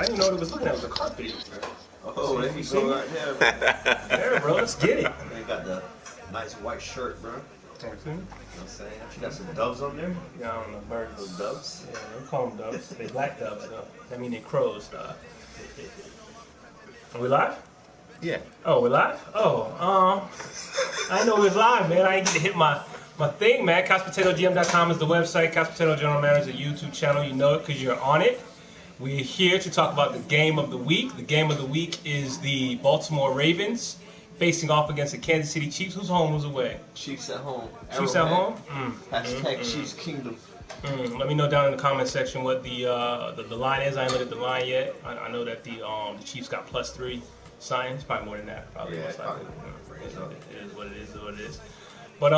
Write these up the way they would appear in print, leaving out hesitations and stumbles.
I didn't know what it was looking at. It was a carpet. Oh, there you go right there. There, bro. Let's get it. They got the nice white shirt, bro. You know what I'm saying? You got some doves on there? Yeah, I don't know. Birds. Those doves? Yeah, they call them doves. They black doves, though. I mean, they crows, though. Are we live? Yeah. Oh, we're live? Oh, I know we're live, man. I ain't get to hit my thing, man. CouchPotatoGM.com is the website. Couch Potato General Manager is a YouTube channel. You know it because you're on it. We're here to talk about the game of the week. The game of the week is the Baltimore Ravens facing off against the Kansas City Chiefs. Who's home, who's away? Chiefs at home. Chiefs at home? Hashtag Chiefs Kingdom. Let me know down in the comment section what the line is. I ain't looked at the line yet. I know that the Chiefs got +3 signs. Probably more than that. Probably most likely. It is what it is. What it is. But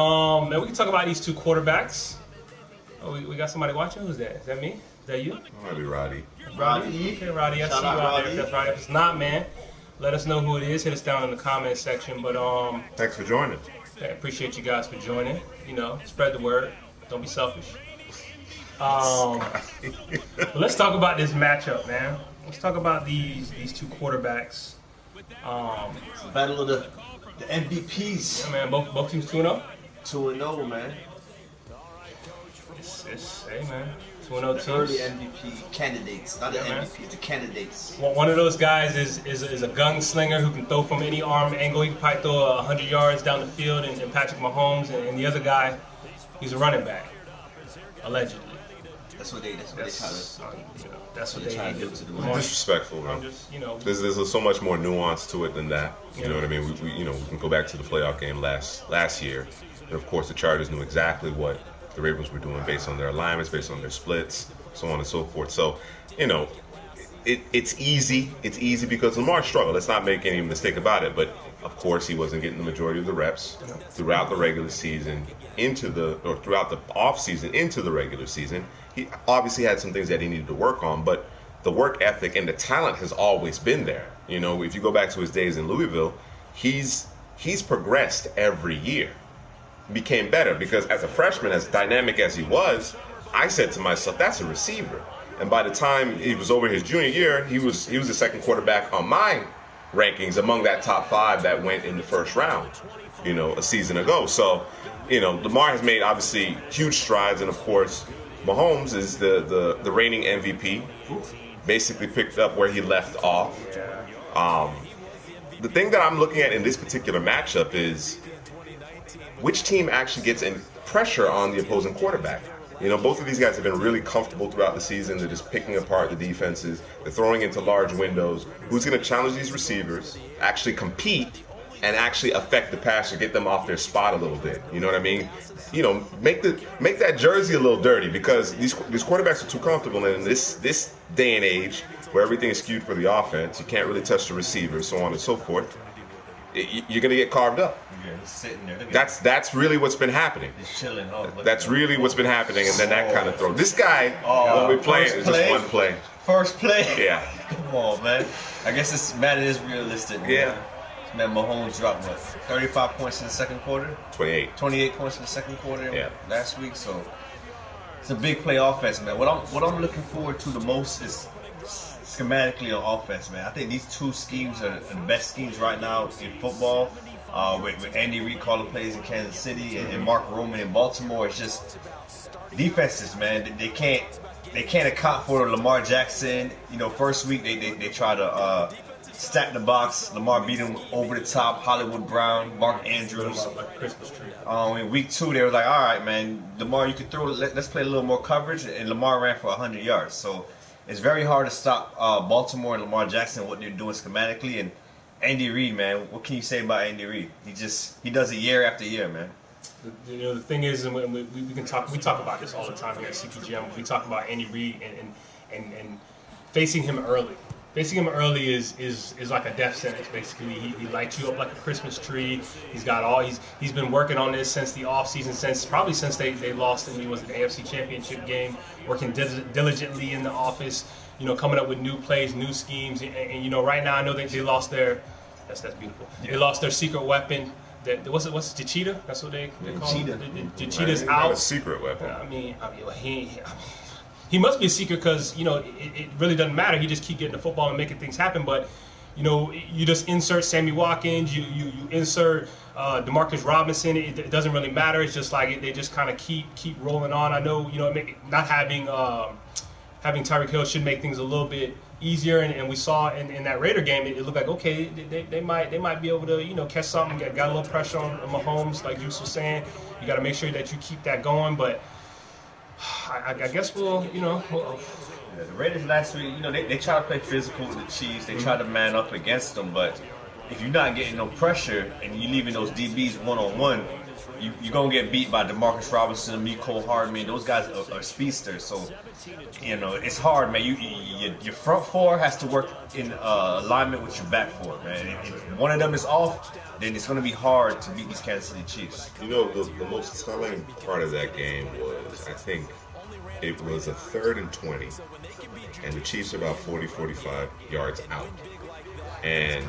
man, we can talk about these two quarterbacks. Oh, we got somebody watching. Who's that? Is that me? Is that you? Might be Roddy. Roddy. Okay, Roddy. I see you out there. If that's right. If it's not, man, let us know who it is. Hit us down in the comment section. But thanks for joining. I appreciate you guys for joining. You know, spread the word. Don't be selfish. But let's talk about this matchup, man. Let's talk about these two quarterbacks. It's the battle of the MVPs. Yeah, man. Both teams 2-0. 2-0, man. Hey, man. 2-0 teams. Early MVP candidates, not the MVP, the candidates. Well, one of those guys is a gunslinger who can throw from any arm angle. He can probably throw 100 yards down the field, and Patrick Mahomes, and the other guy, he's a running back, allegedly. That's what they try to do to the disrespectful, bro. There's so much more nuance to it than that. You know what I mean? We can go back to the playoff game last year, and of course the Chargers knew exactly what the Ravens were doing based on their alignments, based on their splits, so on and so forth. So, it's easy. It's easy because Lamar struggled. Let's not make any mistake about it. But of course, he wasn't getting the majority of the reps throughout the regular season, throughout the off season into the regular season. He obviously had some things that he needed to work on, but the work ethic and the talent has always been there. You know, if you go back to his days in Louisville, he's progressed every year. Became better because as a freshman, as dynamic as he was, I said to myself, that's a receiver. And by the time he was over his junior year, he was the second quarterback on my rankings among that top 5 that went in the first round, a season ago. So, Lamar has made obviously huge strides, and of course, Mahomes is the reigning MVP. Basically picked up where he left off. The thing that I'm looking at in this particular matchup is which team actually gets in pressure on the opposing quarterback. Both of these guys have been really comfortable throughout the season. They're just picking apart the defenses. They're throwing into large windows. Who's going to challenge these receivers, actually compete, and actually affect the passer, get them off their spot a little bit? You know what I mean? Make that jersey a little dirty because these quarterbacks are too comfortable. And in this day and age where everything is skewed for the offense, you can't really touch the receivers, so on and so forth. You're going to get carved up. Yeah, he's sitting there. That's really what's been happening. He's chilling. That's really what's been happening, and then that kind of throw. This guy, when we play, is just one play. First play? Yeah. Come on, man. I guess this Madden is realistic. Yeah. Man, Mahomes dropped, 35 points in the second quarter? 28. 28 points in the second quarter last week, so it's a big play offense, man. What I'm looking forward to the most is schematically on offense, man. I think these two schemes are the best schemes right now in football. With Andy Reid calling plays in Kansas City and Mark Roman in Baltimore, it's just defenses, man. They can't account for Lamar Jackson. First week they try to stack the box. Lamar beat him over the top. Hollywood Brown, Mark Andrews. In week 2 they were like, all right, man, Lamar, you can throw. Let's play a little more coverage, and Lamar ran for 100 yards. So it's very hard to stop Baltimore and Lamar Jackson, what they're doing schematically. And Andy Reid, man, what can you say about Andy Reid? He does it year after year, man. The thing is, and we talk about this all the time here at CPGM. We talk about Andy Reid and facing him early. Facing him early is like a death sentence. Basically, he lights you up like a Christmas tree. He's been working on this since the offseason, since they lost in the AFC Championship game, working diligently in the office. Coming up with new plays, new schemes, and right now I know they lost their. That's beautiful. Yeah. They lost their secret weapon. What's the cheetah? That's what they call it. The cheetah's out. A secret weapon. I mean, he must be a secret because, it really doesn't matter. He just keep getting the football and making things happen. But, you just insert Sammy Watkins, you insert Demarcus Robinson. It doesn't really matter. It's just like they just kind of keep rolling on. I know, not having Tyreek Hill should make things a little bit easier. And we saw in that Raider game, it looked like, okay, they might be able to, catch something. Got a little pressure on Mahomes, like Juice was saying. You got to make sure that you keep that going. But I guess we'll. Yeah, the Raiders last week, they try to play physical with the Chiefs. They try to man up against them, but if you're not getting no pressure and you're leaving those DBs one-on-one, you're going to get beat by DeMarcus Robinson, Mecole Hardman. Those guys are speedsters, so, it's hard, man. Your front four has to work in alignment with your back four, man. If one of them is off, then it's going to be hard to beat these Kansas City Chiefs. The most telling part of that game was, I think, it was a 3rd and 20, and the Chiefs are about 45 yards out. And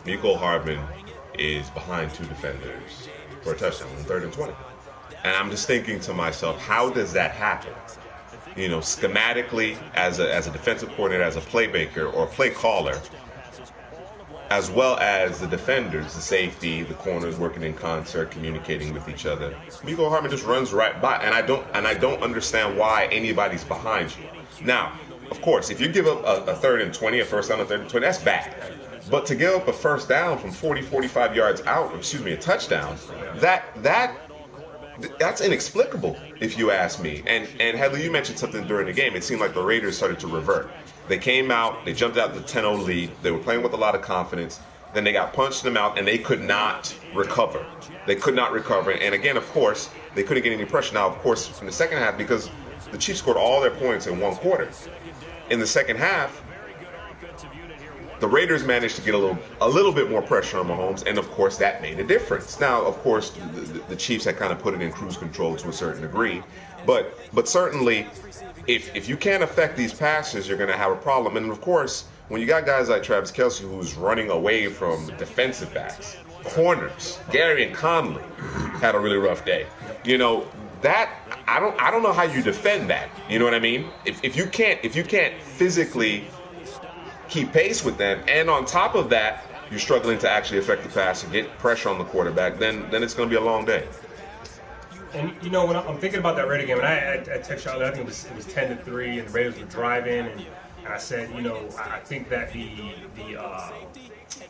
Mecole Hardman is behind 2 defenders for a touchdown on 3rd and 20. And I'm just thinking to myself, how does that happen? Schematically, as a defensive coordinator, as a playmaker or play caller, as well as the defenders, the safety, the corners working in concert, communicating with each other. Mecole Hardman just runs right by, and I don't understand why anybody's behind you. Now, of course, if you give up a 3rd and 20, a first down on 3rd and 20, that's bad. But to give up a first down from 45 yards out, a touchdown, that's inexplicable, if you ask me. And Headley, you mentioned something during the game. It seemed like the Raiders started to revert. They came out, they jumped out the 10-0 lead. They were playing with a lot of confidence. Then they got punched in the mouth, and they could not recover. And again, of course, they couldn't get any pressure. Now, of course, in the second half, because the Chiefs scored all their points in one quarter. In the second half, the Raiders managed to get a little bit more pressure on Mahomes, and of course that made a difference. Now, of course, the Chiefs had kind of put it in cruise control to a certain degree, but certainly, if you can't affect these passes, you're going to have a problem. And of course, when you got guys like Travis Kelce who's running away from defensive backs, corners, Gary and Conley had a really rough day. That I don't know how you defend that. You know what I mean? If you can't physically keep pace with them, and on top of that, you're struggling to actually affect the pass and get pressure on the quarterback, then it's going to be a long day. And when I'm thinking about that Raider game, and I texted y'all, I think it was 10-3, and the Raiders were driving, and I said, I think that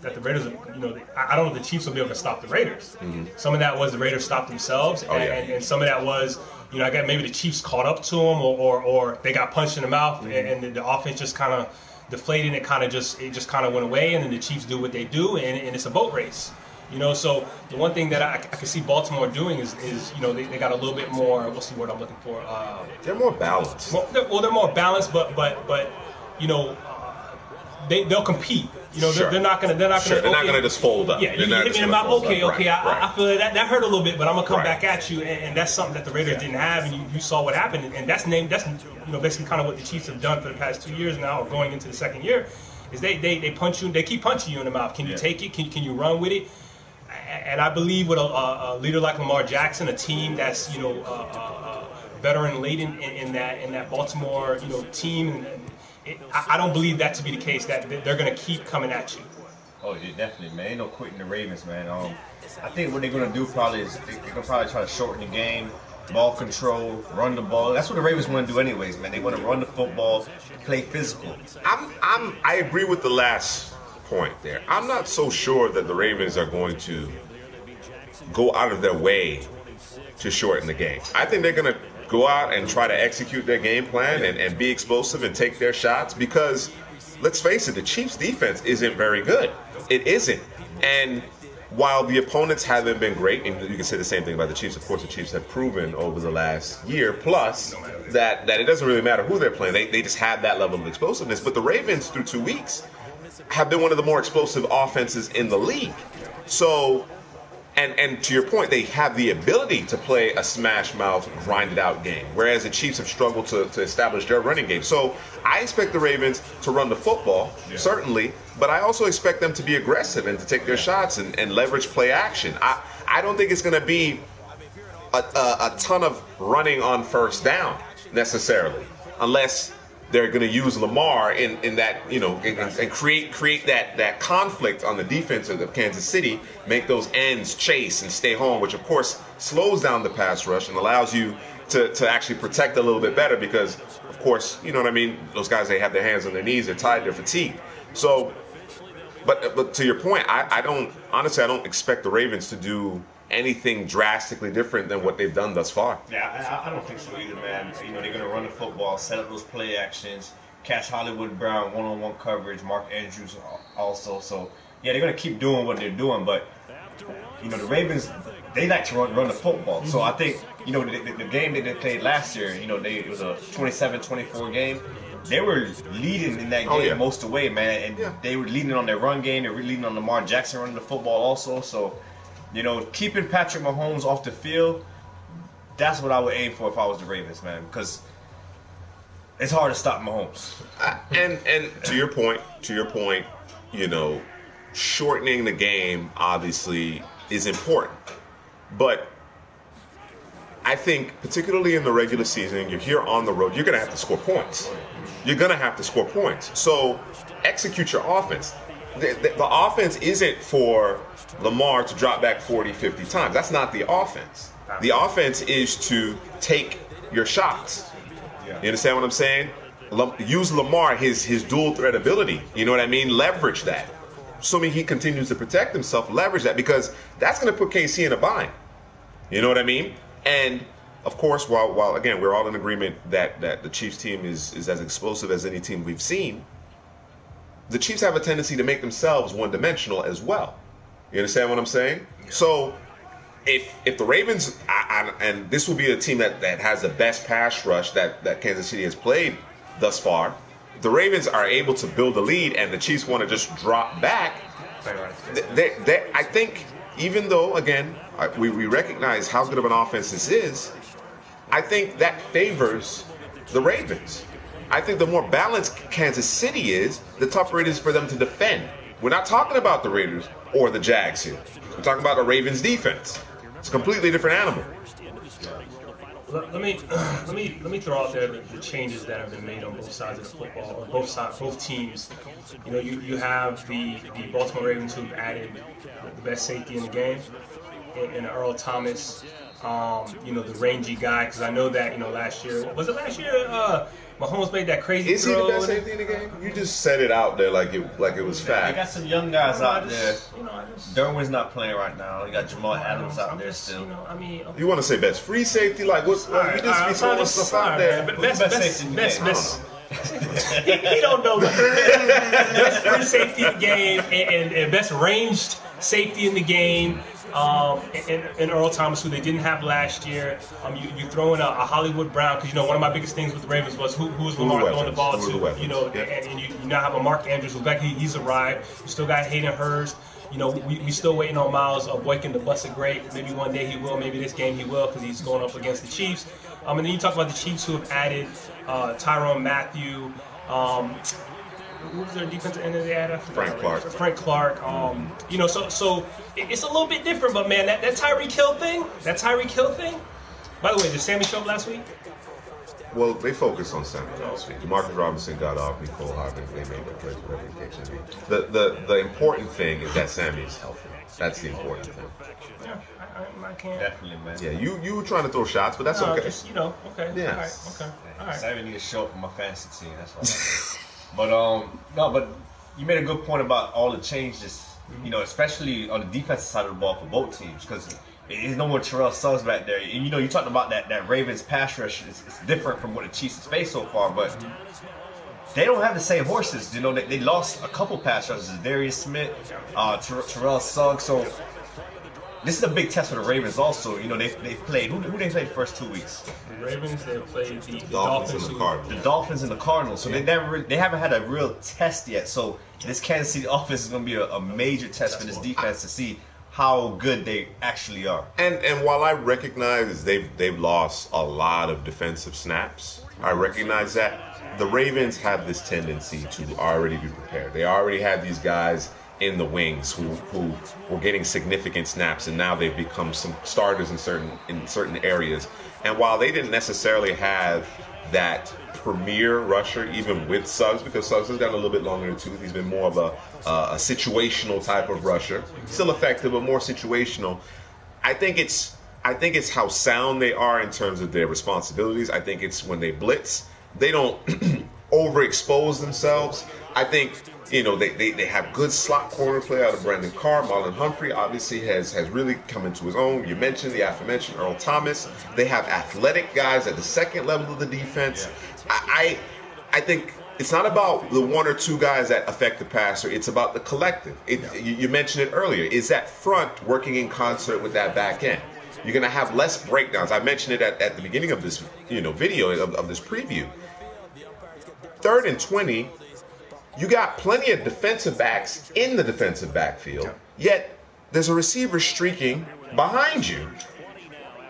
that the Raiders, I don't know if the Chiefs will be able to stop the Raiders. Mm-hmm. Some of that was the Raiders stopped themselves, and some of that was, I got maybe the Chiefs caught up to them, or they got punched in the mouth, mm-hmm. and the offense just kind of deflated. It just kind of went away, and then the Chiefs do what they do, and it's a boat race. So the one thing that I can see Baltimore doing is they got a little bit more. What's the word I'm looking for? They're more balanced. They're more balanced, but they'll compete. Sure. They're not gonna. They're not gonna just fold up. Yeah, you hit me in the mouth. Okay. Right. I feel that hurt a little bit, but I'm gonna come back at you, and that's something that the Raiders didn't have, and you saw what happened, and that's basically kind of what the Chiefs have done for the past 2 years now, or going into the second year, is they punch you, they keep punching you in the mouth. Can you take it? Can you run with it? And I believe with a leader like Lamar Jackson, a team that's veteran laden in that Baltimore team. I don't believe that to be the case, that they're going to keep coming at you. Oh, yeah, definitely, man. Ain't no quitting the Ravens, man. I think what they're going to do probably is they're going to probably try to shorten the game, ball control, run the ball. That's what the Ravens want to do anyways, man. They want to run the football, play physical. I agree with the last point there. I'm not so sure that the Ravens are going to go out of their way to shorten the game. I think they're going to go out and try to execute their game plan and be explosive and take their shots, because let's face it, the Chiefs' defense isn't very good. It isn't. And while the opponents haven't been great, and you can say the same thing about the Chiefs, of course the Chiefs have proven over the last year plus that it doesn't really matter who they're playing. They just have that level of explosiveness. But the Ravens, through 2 weeks, have been one of the more explosive offenses in the league. So, and to your point, they have the ability to play a smash-mouth, grinded-out game, whereas the Chiefs have struggled to establish their running game. So I expect the Ravens to run the football, certainly, but I also expect them to be aggressive and to take their shots and leverage play action. I don't think it's going to be a ton of running on first down necessarily. unless they're going to use Lamar in that, and create that conflict on the defense of Kansas City, make those ends chase and stay home, which of course slows down the pass rush and allows you to actually protect a little bit better because, of course, you know what I mean, those guys, they have their hands on their knees, they're tired, they're fatigued. So, but to your point, I don't expect the Ravens to do anything drastically different than what they've done thus far. Yeah, I don't think so either, man. They're going to run the football, set up those play actions, catch Hollywood Brown one-on-one coverage, Mark Andrews also. So, yeah, they're going to keep doing what they're doing, but, the Ravens, they like to run the football. So I think, the game that they played last year, it was a 27-24 game. They were leading in that game most of the way, man, and they were leading on their run game. They were leading on Lamar Jackson running the football also. So, keeping Patrick Mahomes off the field, that's what I would aim for if I was the Ravens, man, because it's hard to stop Mahomes. And to your point, shortening the game obviously is important, but I think particularly in the regular season, you're here on the road, you're going to have to score points. You're going to have to score points. So execute your offense. The offense isn't for Lamar to drop back 40, 50 times. That's not the offense. The offense is to take your shots. You understand what I'm saying? Use Lamar, his dual threat ability. You know what I mean? Leverage that. Assuming he continues to protect himself, leverage that, because that's going to put KC in a bind. You know what I mean? And of course, while again we're all in agreement that the Chiefs team is as explosive as any team we've seen, the Chiefs have a tendency to make themselves one-dimensional as well. You understand what I'm saying? Yeah. So if the Ravens, and this will be a team that has the best pass rush that Kansas City has played thus far, the Ravens are able to build a lead and the Chiefs want to just drop back, I think, even though, again, we recognize how good of an offense this is, I think that favors the Ravens. I think the more balanced Kansas City is, the tougher it is for them to defend. We're not talking about the Raiders or the Jags here. We're talking about the Ravens defense. It's a completely different animal. Let me throw out there the changes that have been made on both sides of the football, both teams. You have the Baltimore Ravens who've added the best safety in the game, in Earl Thomas. The rangy guy, because I know that last year Mahomes made that crazy throw. Is he the best safety in the game? You just set it out there like it was fact. They got some young guys out there. Derwin's not playing right now. You got Jamal Adams out there still. You want to say best free safety? Like what's? You just be throwing stuff out there. Best safety. He don't know. Best free safety in the game and best ranged safety in the game. And Earl Thomas, who they didn't have last year. You throw in a Hollywood Brown, because one of my biggest things with the Ravens was who was Lamar throwing the ball to. And you now have a Mark Andrews who's back. He's arrived. You still got Hayden Hurst. We still waiting on Miles Boykin to bust a great. Maybe one day he will. Maybe this game he will, because he's going up against the Chiefs. And then you talk about the Chiefs who have added Tyrann Mathieu. Who was their defensive end that they had after Frank Clark. Frank Clark. So it's a little bit different, but man, that Tyreek Hill thing. By the way, did Sammy show up last week? Well, they focused on Sammy last week. Marcus Robinson got off. Nicole Harvin, they made the plays, whatever the case may be. The important thing is that Sammy is healthy. That's the important thing. Yeah, I can't. Definitely, man. Yeah, you were trying to throw shots, but that's okay. Just, okay. Yeah. All right. Sammy need to show up for my fantasy team. That's what But you made a good point about all the changes, especially on the defensive side of the ball for both teams, because there's no more Terrell Suggs back there. And you talked about that Ravens pass rush is different from what the Chiefs have faced so far, but they don't have the same horses. They lost a couple pass rushers, Darius Smith, Terrell Suggs. So this is a big test for the Ravens also. They played, who they played the first 2 weeks? The Ravens, they played the Dolphins and the Cardinals. The Dolphins and the Cardinals. So they haven't had a real test yet. So this Kansas City offense is going to be a major test for this defense to see how good they actually are. And while I recognize they've lost a lot of defensive snaps, I recognize that the Ravens have this tendency to already be prepared. They already have these guys in the wings who were getting significant snaps, and now they've become some starters in certain areas. And while they didn't necessarily have that premier rusher, even with Suggs, because Suggs has gotten a little bit longer in the tooth. He's been more of a situational type of rusher. Still effective, but more situational. I think it's how sound they are in terms of their responsibilities. I think it's when they blitz, they don't overexpose themselves. I think, they have good slot corner play out of Brandon Carr. Marlon Humphrey obviously has really come into his own. You mentioned the aforementioned Earl Thomas. They have athletic guys at the second level of the defense. I think it's not about the one or two guys that affect the passer. It's about the collective. You mentioned it earlier. Is that front working in concert with that back end? You're going to have less breakdowns. I mentioned it at the beginning of this video of this preview. 3rd and 20, you got plenty of defensive backs in the defensive backfield, yet there's a receiver streaking behind you,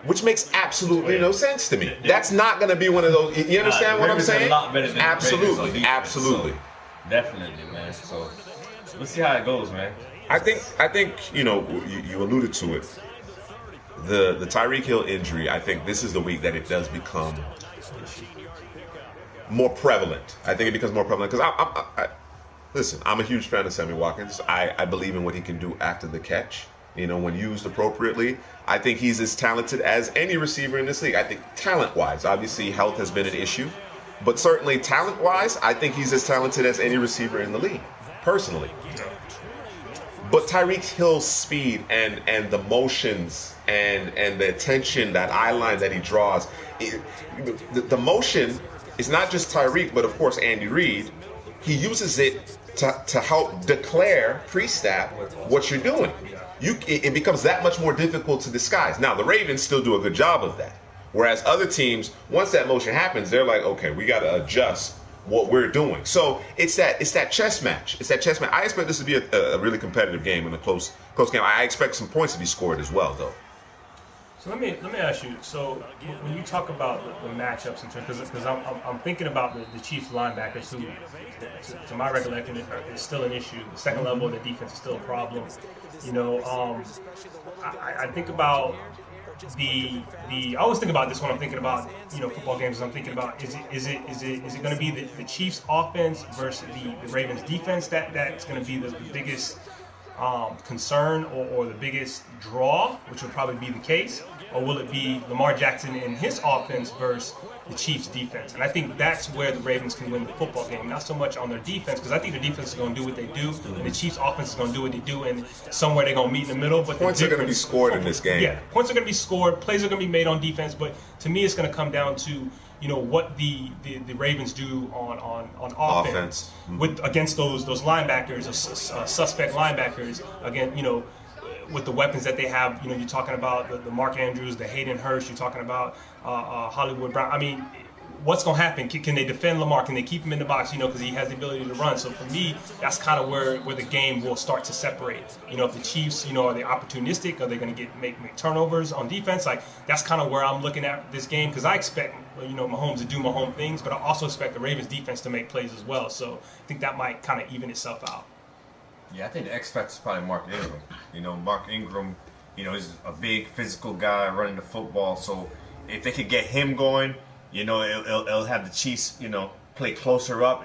which makes absolutely no sense to me. That's not going to be one of those. You understand what I'm saying? Absolutely. So, definitely, man. So let's see how it goes, man. I think you alluded to it. The Tyreek Hill injury, I think this is the week that it does become more prevalent. I think it becomes more prevalent because listen, I'm a huge fan of Sammy Watkins. I believe in what he can do after the catch. When used appropriately, I think he's as talented as any receiver in this league. I think talent-wise, obviously health has been an issue, but certainly talent-wise, I think he's as talented as any receiver in the league, personally. But Tyreek Hill's speed and the motions and the attention, that eye line that he draws, the motion is not just Tyreek, but of course Andy Reid. He uses it to help declare pre-snap what you're doing. It becomes that much more difficult to disguise. Now, the Ravens still do a good job of that. Whereas other teams, once that motion happens, they're like, okay, we got to adjust what we're doing. So it's that chess match. I expect this to be a really competitive game and a close game. I expect some points to be scored as well, though. So let me ask you. So when you talk about the matchups, in terms, because I'm thinking about the Chiefs linebackers, who, to my recollection, is still an issue. The second level of the defense is still a problem. I think about I always think about this when I'm thinking about football games. I'm thinking about is it going to be the Chiefs offense versus the Ravens defense that's going to be the biggest concern or the biggest draw, which would probably be the case, or will it be Lamar Jackson and his offense versus the Chiefs defense? And I think that's where the Ravens can win the football game, not so much on their defense, because I think the defense is going to do what they do, and the Chiefs offense is going to do what they do, and somewhere they're going to meet in the middle. But points are going to be scored in this game. Yeah, points are going to be scored, plays are going to be made on defense, but to me it's going to come down to what the Ravens do on offense against those linebackers, suspect linebackers, again, with the weapons that they have. You're talking about the Mark Andrews, the Hayden Hurst, you're talking about Hollywood Brown. I mean, what's going to happen? Can they defend Lamar? Can they keep him in the box? Because he has the ability to run. So for me, that's kind of where the game will start to separate. If the Chiefs, are they opportunistic? Are they going to make turnovers on defense? Like, that's kind of where I'm looking at this game, because I expect Mahomes to do Mahomes things, but I also expect the Ravens defense to make plays as well. So I think that might kind of even itself out. Yeah, I think the X factor is probably Mark Ingram. Mark Ingram, is a big physical guy running the football. So if they could get him going, it'll have the Chiefs, play closer up,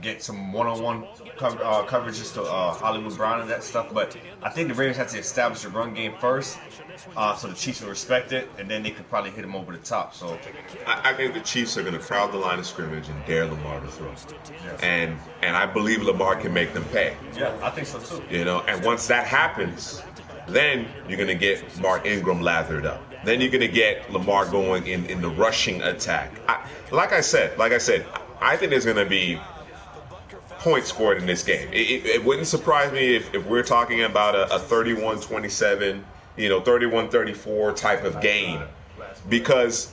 get some one-on-one coverages to Hollywood Brown and that stuff. But I think the Ravens have to establish a run game first, so the Chiefs will respect it, and then they could probably hit him over the top. So I think the Chiefs are going to crowd the line of scrimmage and dare Lamar to throw. And I believe Lamar can make them pay. Yeah, I think so too. And once that happens, then you're going to get Mark Ingram lathered up. Then you're going to get Lamar going in the rushing attack. Like I said, I think there's going to be points scored in this game. It wouldn't surprise me if we're talking about a 31-27, 31-34 type of game. Because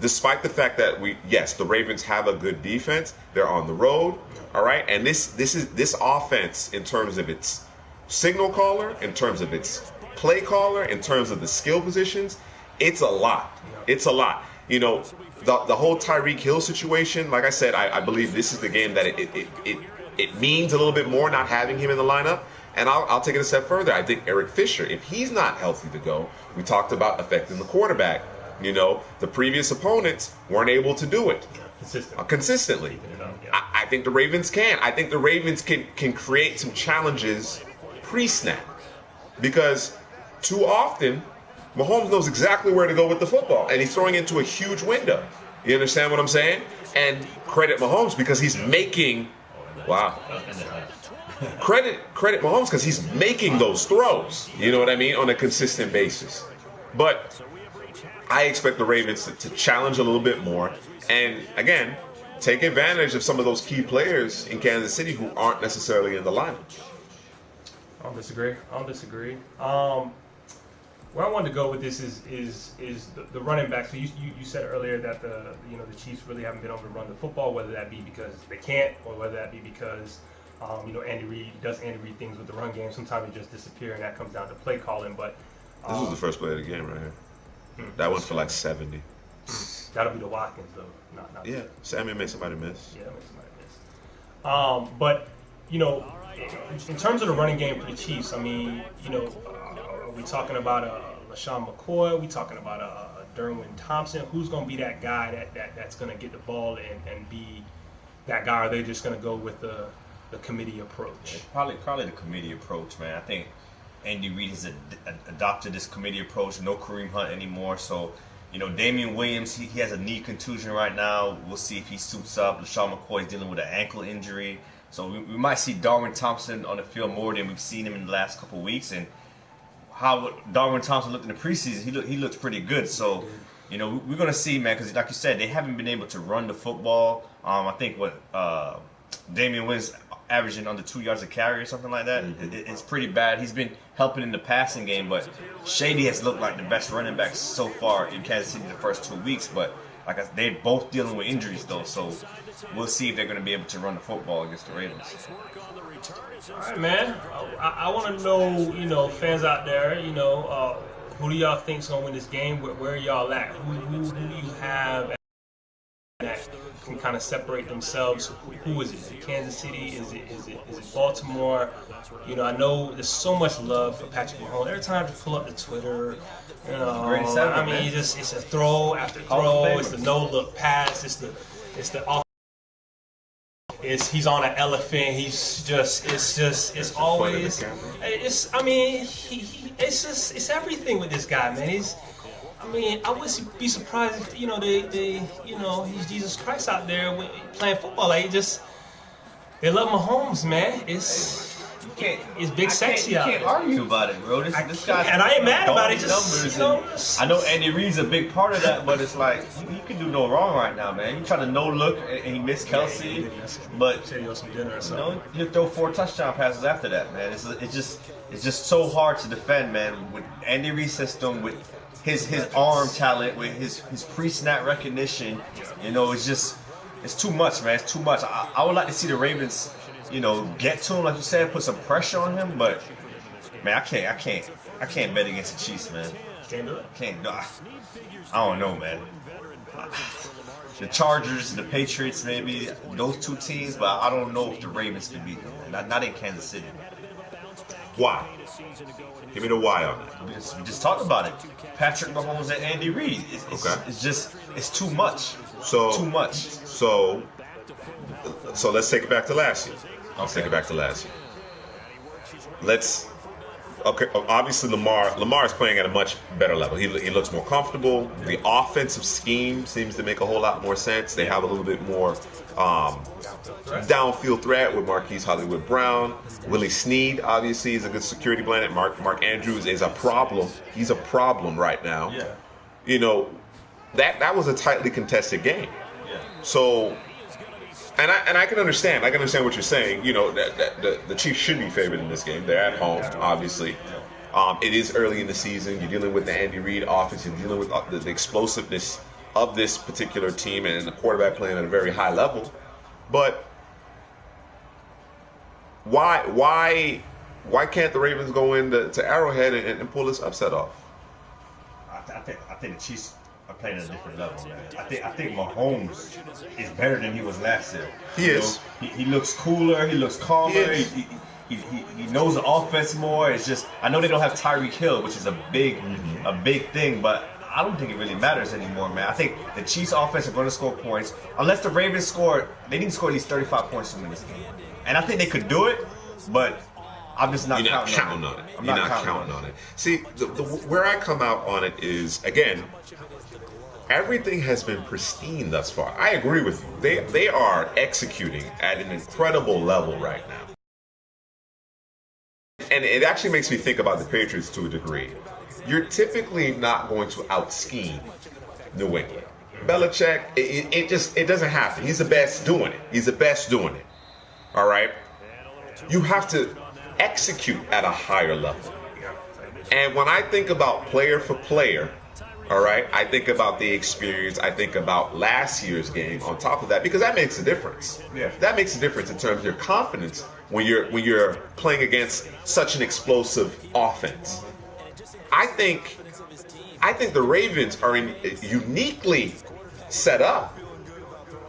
despite the fact that the Ravens have a good defense, they're on the road, all right? And this offense, in terms of its signal caller, in terms of its play caller, in terms of the skill positions, it's a lot. It's a lot. The whole Tyreek Hill situation, like I said, I believe this is the game that it means a little bit more not having him in the lineup. And I'll take it a step further. I think Eric Fisher, if he's not healthy to go, we talked about affecting the quarterback. The previous opponents weren't able to do it. consistently. I think the Ravens can. I think the Ravens can create some challenges pre-snap, because too often Mahomes knows exactly where to go with the football, and he's throwing into a huge window. You understand what I'm saying? And credit Mahomes because he's making. Wow. Credit Mahomes because he's making those throws. You know what I mean? On a consistent basis. But I expect the Ravens to challenge a little bit more, and again, take advantage of some of those key players in Kansas City who aren't necessarily in the lineup. I don't disagree. Where I wanted to go with this is the running back. So you said earlier that the Chiefs really haven't been able to run the football, whether that be because they can't or whether that be because Andy Reid does things with the run game. Sometimes it just disappears, and that comes down to play calling. But this was the first play of the game right here. That went for like 70. That'll be the Watkins though. Not yeah, Sammy made somebody miss. Yeah, made somebody miss. But in terms of the running game for the Chiefs, I mean, are we talking about LaShawn McCoy? Are we talking about Derwin Thompson? Who's going to be that guy that's going to get the ball and be that guy? Or are they just going to go with the committee approach? Yeah, probably the committee approach, man. I think Andy Reid has adopted this committee approach. No Kareem Hunt anymore. So, Damian Williams, he has a knee contusion right now. We'll see if he suits up. LaShawn McCoy is dealing with an ankle injury. So we might see Darwin Thompson on the field more than we've seen him in the last couple of weeks. And how Darwin Thompson looked in the preseason, he looked pretty good. So, we're going to see, man, because like you said, they haven't been able to run the football. I think Damian Williams averaging under 2 yards a carry or something like that. It's pretty bad. He's been helping in the passing game, but Shady has looked like the best running back so far in Kansas City the first 2 weeks. But they're both dealing with injuries though, so we'll see if they're going to be able to run the football against the Ravens. All right, man. I want to know, fans out there, who do y'all think's going to win this game? Where are y'all at? Who do you have that can kind of separate themselves? Who is it? Is it Kansas City? Is it Baltimore? I know there's so much love for Patrick Mahomes. Every time you pull up the Twitter, it's a throw after throw. It's the no look pass. It's the off. He's on an elephant. It's always. It's everything with this guy, man. I wouldn't be surprised if he's Jesus Christ out there playing football. They love Mahomes, man. It's big sexy out there. You can't argue about it, bro. This guy, and I ain't mad about it. I know Andy Reid's a big part of that, but it's like you can do no wrong right now, man. You try to no look and he missed Kelsey, but he'll throw 4 touchdown passes after that, man. It's just so hard to defend, man. With Andy Reid's system, with his arm talent, with his pre-snap recognition, it's too much, man. It's too much. I would like to see the Ravens, get to him, like you said, put some pressure on him. But man, I can't bet against the Chiefs, man. Can't do it. Can't do it. I don't know, man. The Chargers, the Patriots, maybe those 2 teams, but I don't know if the Ravens can beat them. Not in Kansas City. Why? Give me the why on it. We just talked about it. Patrick Mahomes and Andy Reid. It's too much. Too much. So let's take it back to last year. Obviously Lamar is playing at a much better level. He looks more comfortable. The offensive scheme seems to make a whole lot more sense. They have a little bit more downfield threat with Marquise Hollywood Brown. Willie Snead obviously is a good security blanket. Mark Andrews is a problem. He's a problem right now. Yeah. That was a tightly contested game. Yeah. So, and I can understand. I can understand what you're saying. That the Chiefs should be favored in this game. They're at home, obviously. It is early in the season. You're dealing with the Andy Reid offense. You're dealing with the explosiveness of this particular team and the quarterback playing at a very high level. But why can't the Ravens go into Arrowhead and pull this upset off? I think the Chiefs are playing at a different level, man. I think Mahomes is better than he was last year. He is. He looks cooler. He looks calmer. He knows the offense more. It's just, I know they don't have Tyreek Hill, which is a big thing, but I don't think it really matters anymore, man. I think the Chiefs' offense are going to score points. Unless the Ravens score, they need to score at least 35 points to win this game. And I think they could do it, but I'm just not counting on it. You're not counting on it. See, where I come out on it is, again, everything has been pristine thus far. I agree with you. They are executing at an incredible level right now. And it actually makes me think about the Patriots to a degree. You're typically not going to out-scheme New England. Belichick, it doesn't happen. He's the best doing it. All right? You have to execute at a higher level. And when I think about player for player, all right, I think about the experience. I think about last year's game on top of that, because that makes a difference. Yeah. That makes a difference in terms of your confidence when you're playing against such an explosive offense. I think the Ravens are uniquely set up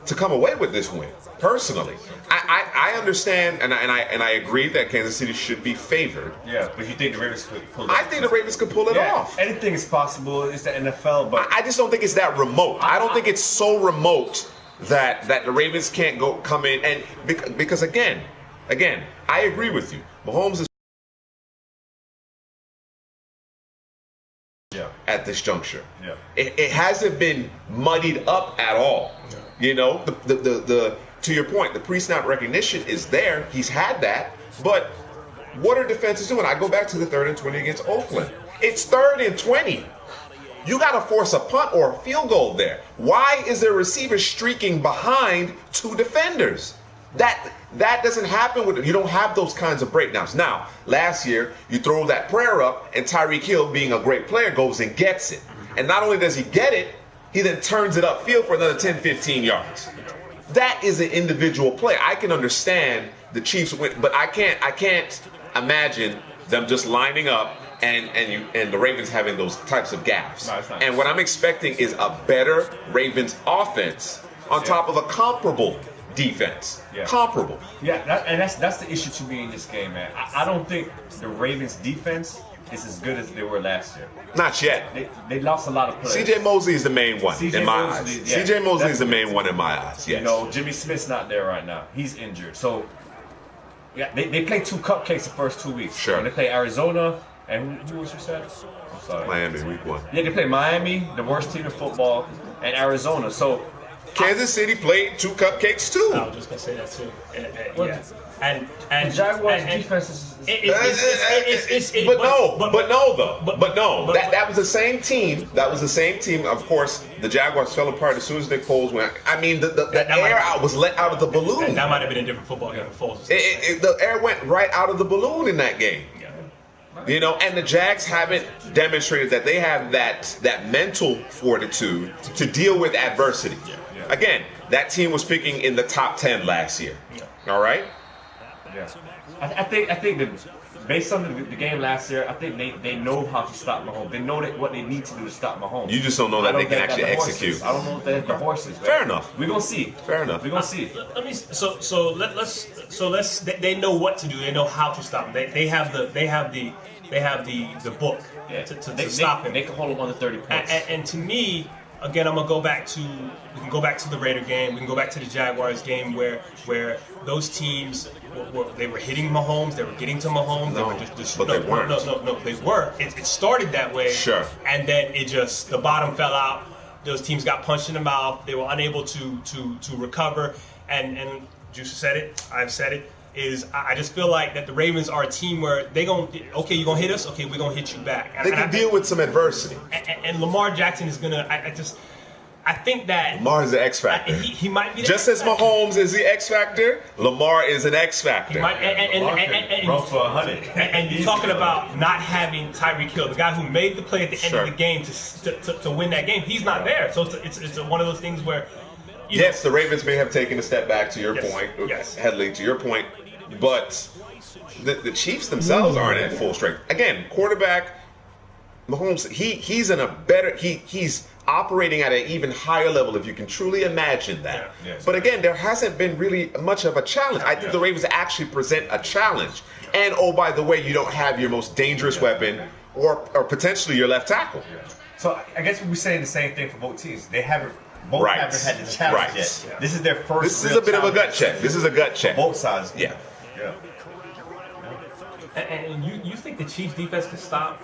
to come away with this win. Personally, I understand and I agree that Kansas City should be favored. Yeah, but you think the Ravens could pull it off? I think the Ravens could pull it off. Anything is possible. It's the NFL, but I just don't think it's that remote. I don't think it's so remote that the Ravens can't come in and because again, I agree with you. Mahomes is at this juncture. Yeah. It hasn't been muddied up at all. Yeah. You know, the to your point, the pre-snap recognition is there. He's had that. But what are defenses doing? I go back to the 3rd and 20 against Oakland. It's 3rd and 20. You got to force a punt or a field goal there. Why is there a receiver streaking behind 2 defenders? That doesn't happen with you. Don't have those kinds of breakdowns. Now, last year, you throw that prayer up, and Tyreek Hill, being a great player, goes and gets it. And not only does he get it, he then turns it upfield for another 10, 15 yards. That is an individual play. I can understand the Chiefs win, but I can't imagine them just lining up and the Ravens having those types of gaps. No, and what I'm expecting is a better Ravens offense on top of a comparable defense. Yeah. Comparable. Yeah, that's the issue to me in this game, man. I don't think the Ravens defense is as good as they were last year. Not yet. They lost a lot of players. C.J. Mosley is the main one in my eyes. Yeah, C.J. Mosley is the main one in my eyes. Yes. You know, Jimmy Smith's not there right now. He's injured. So, yeah, they played 2 cupcakes the first 2 weeks. Sure. They play Arizona, and who was you said? I'm sorry. Miami, week 1. Yeah, they play Miami, the worst team in football, and Arizona. So, Kansas City played 2 cupcakes too. I was just gonna say that too. Yeah. And the Jaguars defense is. But no. That was the same team. That was the same team. Of course, the Jaguars fell apart as soon as Nick Foles went. I mean, the air was let out of the balloon. And that might have been a different football game. Foles. The air went right out of the balloon in that game. You know, and the Jags haven't demonstrated that they have that mental fortitude to deal with adversity. Again, that team was picking in the top 10 last year. All right. Yeah, I think that based on the game last year, I think they know how to stop Mahomes. They know what they need to do to stop Mahomes. You just don't know that they can actually execute. I don't know if they have the horses. Right? Fair enough. We're gonna see. Fair enough. We're gonna see. Let's. They know what to do. They know how to stop him. They have the book to stop him. They can hold him under 30 points. And to me, again, we can go back to the Raider game. We can go back to the Jaguars game where those teams they were hitting Mahomes. They were getting to Mahomes. No, they were just but they weren't. No, they were. It started that way. Sure. And then the bottom fell out. Those teams got punched in the mouth. They were unable to recover. And Juice said it. I've said it. I just feel like that the Ravens are a team where you're gonna hit us, okay, we're gonna hit you back. They can deal with some adversity. And Lamar Jackson is gonna. I think that Lamar is the X factor. He might be just as Mahomes is the X factor. Lamar is an X factor. He might, and run for 100. And you're talking about not having Tyreek Hill, the guy who made the play at the end of the game to win that game. He's not there, so it's one of those things where. Yes, the Ravens may have taken a step back to your point, Headley, to your point, but the Chiefs themselves aren't at full strength. Again, quarterback Mahomes, he's in a better he's operating at an even higher level, if you can truly imagine that. But again, there hasn't been really much of a challenge. I think the Ravens actually present a challenge. And oh, by the way, you don't have your most dangerous weapon or potentially your left tackle. So I guess we're saying the same thing for both teams. They haven't had the challenge yet. Yeah. This is their first. This is a bit of a gut check. This is a gut check. Both sides. Yeah. And you think the Chiefs defense can stop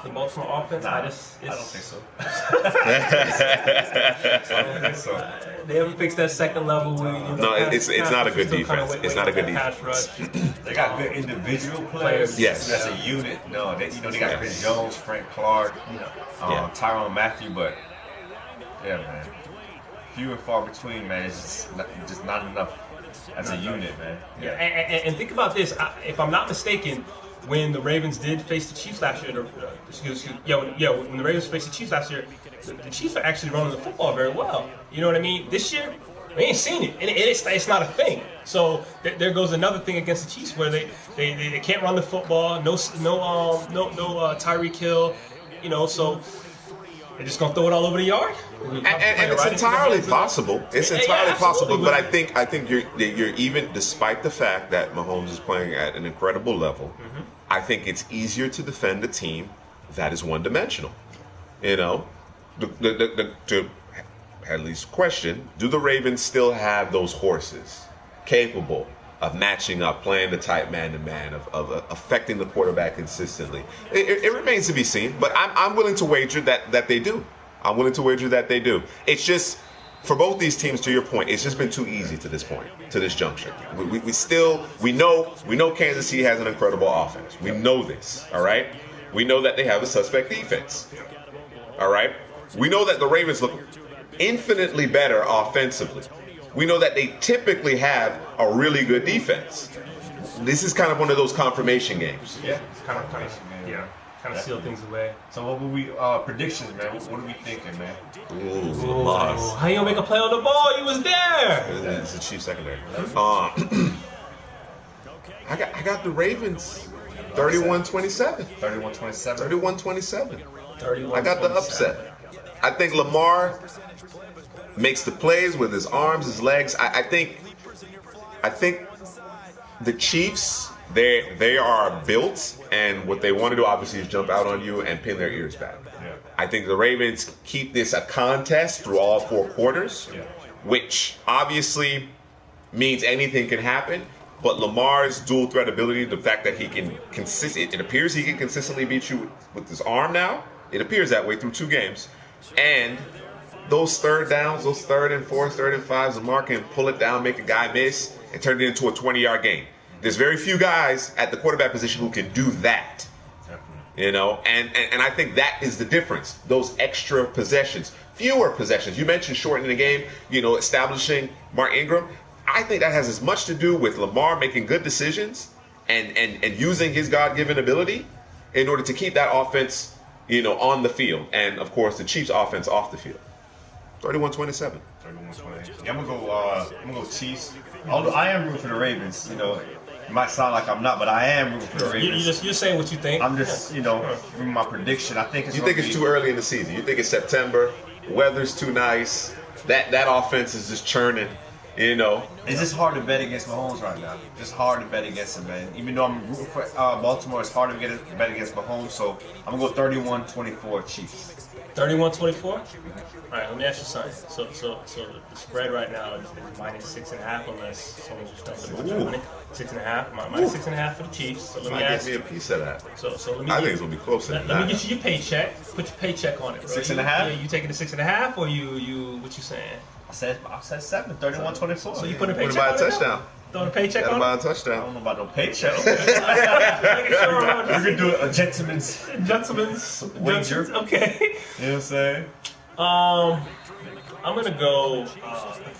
the Baltimore offense? Nah, I don't think so. I don't think so. They haven't fixed that second level. No, it's not a good defense. It's not a good defense. They got good individual players. Yes. That's a unit. No, they got Chris Jones, Frank Clark, Tyrann Mathieu, but yeah, man, few and far between, man. It's just not enough as a unit, man. Yeah, and think about this. If I'm not mistaken, when the Ravens did face the Chiefs last year, when the Ravens faced the Chiefs last year, the Chiefs are actually running the football very well. You know what I mean? This year, we ain't seen it, and it's not a thing. So there goes another thing against the Chiefs where they can't run the football. No Tyreek Hill. So they're just gonna throw it all over the yard. And it's entirely possible. It's entirely possible. But I think you're even, despite the fact that Mahomes is playing at an incredible level, mm-hmm. I think it's easier to defend a team that is one-dimensional. To at least question: do the Ravens still have those horses capable of matching up, playing the tight man-to-man, of affecting the quarterback consistently? It remains to be seen, but I'm willing to wager that they do. I'm willing to wager that they do. It's just, for both these teams, to your point, it's just been too easy to this point, to this juncture. We know Kansas City has an incredible offense. We know this, all right? We know that they have a suspect defense, all right? We know that the Ravens look infinitely better offensively. We know that they typically have a really good defense. This is kind of one of those confirmation games. Yeah, it's kind of seal things away. So what were we predictions, man? What are we thinking, man? Loss. How you gonna make a play on the ball? You was there. It's the Chiefs secondary. I got the Ravens 31-27. 31-27. 31-27. I got the upset. I think Lamar makes the plays with his arms, his legs. I think the Chiefs, they are built, and what they want to do obviously is jump out on you and pin their ears back. Yeah. I think the Ravens keep this a contest through all four quarters, which obviously means anything can happen. But Lamar's dual threat ability, the fact that he can it appears he can consistently beat you with his arm now. It appears that way through 2 games. And those third downs, those 3rd and 4th, 3rd and 5s, Lamar can pull it down, make a guy miss, and turn it into a 20-yard game. There's very few guys at the quarterback position who can do that. And I think that is the difference. Those extra possessions, fewer possessions. You mentioned shortening the game, establishing Mark Ingram. I think that has as much to do with Lamar making good decisions and using his God-given ability in order to keep that offense, on the field. And, of course, the Chiefs' offense off the field. 31-27. 31-28. Yeah, I'm gonna go Chiefs. Although I am rooting for the Ravens. It might sound like I'm not, but I am rooting for the Ravens. You're saying what you think. I'm just, from my prediction, I think it's. You think it's too early in the season? You think it's September? The weather's too nice. That offense is just churning. It's just hard to bet against Mahomes right now. Just hard to bet against him, man. Even though I'm rooting for Baltimore, it's hard to bet against Mahomes. So I'm gonna go 31-24 Chiefs. 31-24. All right, let me ask you something. So the spread right now is -6.5, unless someone just dumps it with money. 6.5, -6.5 for the Chiefs. So let me ask you. Give me a piece of that. So let me. I think it's gonna be closer. Let me get you your paycheck. Put your paycheck on it, bro. 6.5. Yeah, you taking the 6.5, or you? What you saying? I said 7, 31-24. So you put a paycheck on it? Touchdown. Throwing a paycheck on it? Buy a touchdown. I don't know about no paycheck. We can do a gentleman's wager. Okay. You know what I'm saying? I'm gonna go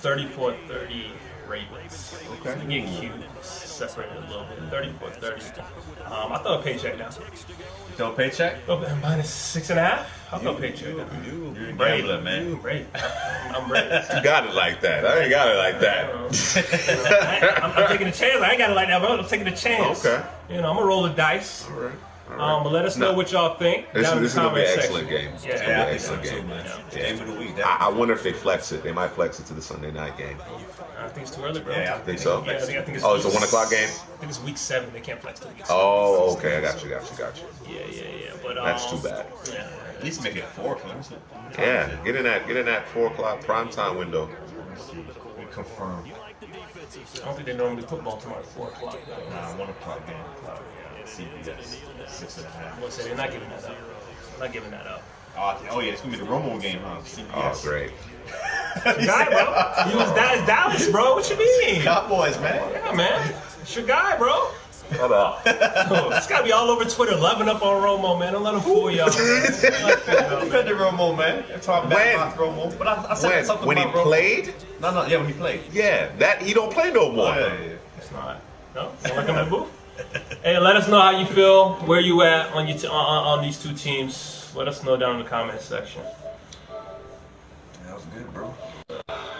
34-30 Ravens. Okay. To get cute, separate it a little bit. 34-30. I throw a paycheck down. You throw a paycheck? Oh, -6.5. I'll throw a paycheck down. You're a gambler, man. I'm ready. You got it like that. I ain't got it like that. I'm taking a chance. I ain't got it like that, but I'm taking a chance. Okay. I'm gonna roll the dice. All right. Right. But let us know what y'all think down in the This is gonna be comment an section. excellent game. Yeah, It's gonna be an excellent game. Game of the week. I wonder if they flex it. They might flex it to the Sunday night game. I think it's too early, bro. Yeah, I think so. Yeah, I think it's Oh, it's a 1 o'clock game. I think it's week 7. They can't flex till week 7. Oh, okay. I got you. Yeah. But That's too bad. Yeah. At least make it 4 o'clock. Yeah, get in that 4 o'clock prime time window. Confirmed. I don't think they normally put Baltimore at 4 o'clock. Nah, 1 o'clock game. CPGM 6.5. I would say they're not giving that up. Not giving that up. Oh yeah, it's gonna be the Romo game, huh? CBS. Oh, great. Your guy, bro. He was Dallas, bro. What you mean? Cowboys, man. Yeah, man. It's your guy, bro. Shut up. It's gotta be all over Twitter, loving up on Romo, man. Don't let him fool y'all. Defended Romo, man. That's how bad about Romo. But I said something when he about Romo. played? No, when he played. Yeah, that he don't play no more. Oh, yeah. It's not. No? Don't like him in the booth? Hey, let us know how you feel, where you at on on these two teams. Let us know down in the comment section. That was good, bro.